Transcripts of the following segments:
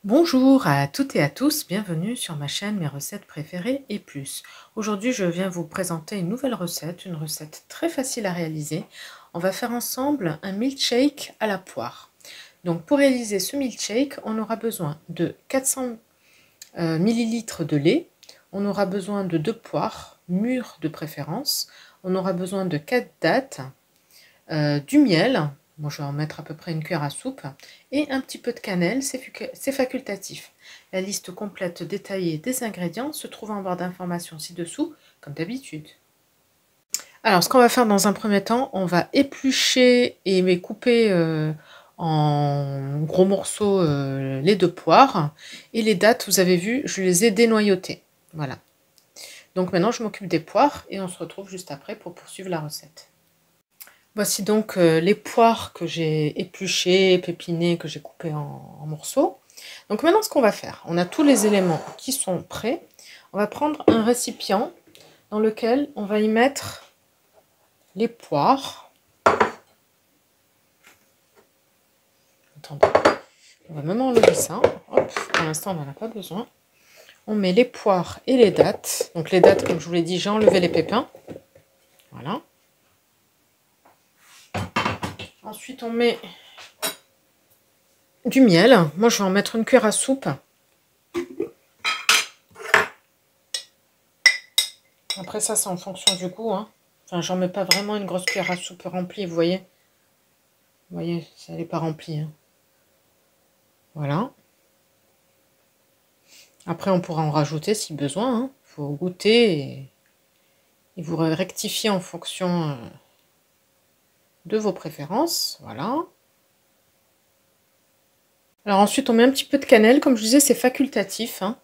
Bonjour à toutes et à tous, bienvenue sur ma chaîne Mes recettes préférées et plus. Aujourd'hui je viens vous présenter une nouvelle recette, une recette très facile à réaliser. On va faire ensemble un milkshake à la poire. Donc pour réaliser ce milkshake, on aura besoin de 400 ml de lait, on aura besoin de 2 poires, mûres de préférence, on aura besoin de 4 dattes, du miel. Bon, je vais en mettre à peu près une cuillère à soupe et un petit peu de cannelle, c'est facultatif. La liste complète détaillée des ingrédients se trouve en barre d'informations ci-dessous, comme d'habitude. Alors, ce qu'on va faire dans un premier temps, on va éplucher et couper en gros morceaux les 2 poires. Et les dattes, vous avez vu, je les ai dénoyautées. Voilà. Donc maintenant, je m'occupe des poires et on se retrouve juste après pour poursuivre la recette. Voici donc les poires que j'ai épluchées, pépinées, que j'ai coupées en morceaux. Donc maintenant, ce qu'on va faire, on a tous les éléments qui sont prêts. On va prendre un récipient dans lequel on va y mettre les poires. Attendez, on va même enlever ça. Hop, pour l'instant, on n'en a pas besoin. On met les poires et les dattes. Donc les dattes, comme je vous l'ai dit, j'ai enlevé les pépins. Voilà. Ensuite, on met du miel. Moi, je vais en mettre une cuillère à soupe. Après ça, c'est en fonction du goût. Hein. Enfin, j'en mets pas vraiment une grosse cuillère à soupe remplie, vous voyez. Vous voyez, ça n'est pas rempli. Hein. Voilà. Après, on pourra en rajouter si besoin. Hein. Faut goûter et vous rectifier en fonction de vos préférences. Voilà. Alors ensuite, on met un petit peu de cannelle. Comme je disais, c'est facultatif. Hein.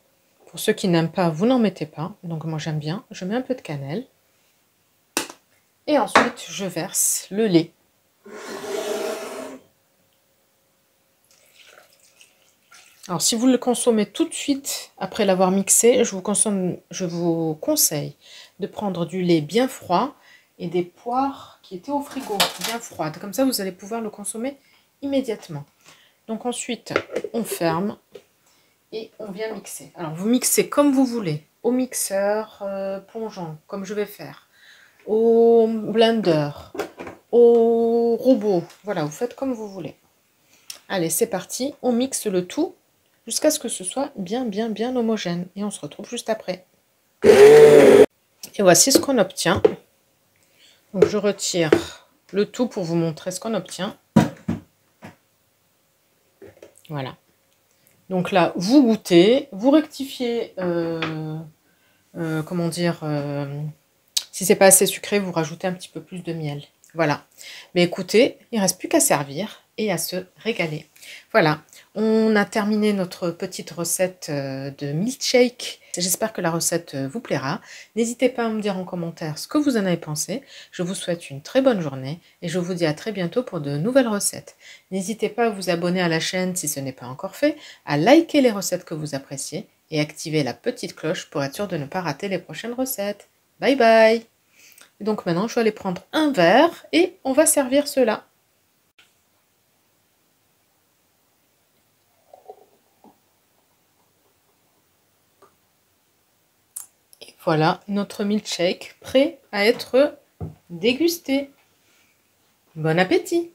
Pour ceux qui n'aiment pas, vous n'en mettez pas. Donc moi, j'aime bien. Je mets un peu de cannelle. Et ensuite, je verse le lait. Alors, si vous le consommez tout de suite après l'avoir mixé, je vous conseille de prendre du lait bien froid et des poires qui étaient au frigo, bien froides. Comme ça, vous allez pouvoir le consommer immédiatement. Donc ensuite, on ferme et on vient mixer. Alors, vous mixez comme vous voulez, au mixeur plongeant, comme je vais faire, au blender, au robot. Voilà, vous faites comme vous voulez. Allez, c'est parti, on mixe le tout jusqu'à ce que ce soit bien homogène. Et on se retrouve juste après. Et voici ce qu'on obtient. Donc je retire le tout pour vous montrer ce qu'on obtient. Voilà. Donc là, vous goûtez, vous rectifiez, comment dire, si c'est pas assez sucré, vous rajoutez un petit peu plus de miel. Voilà. Mais écoutez, il ne reste plus qu'à servir et à se régaler. Voilà, on a terminé notre petite recette de milkshake. J'espère que la recette vous plaira. N'hésitez pas à me dire en commentaire ce que vous en avez pensé. Je vous souhaite une très bonne journée et je vous dis à très bientôt pour de nouvelles recettes. N'hésitez pas à vous abonner à la chaîne si ce n'est pas encore fait, à liker les recettes que vous appréciez et activer la petite cloche pour être sûr de ne pas rater les prochaines recettes. Bye bye! Donc maintenant, je vais aller prendre un verre et on va servir cela. Et voilà notre milkshake prêt à être dégusté. Bon appétit!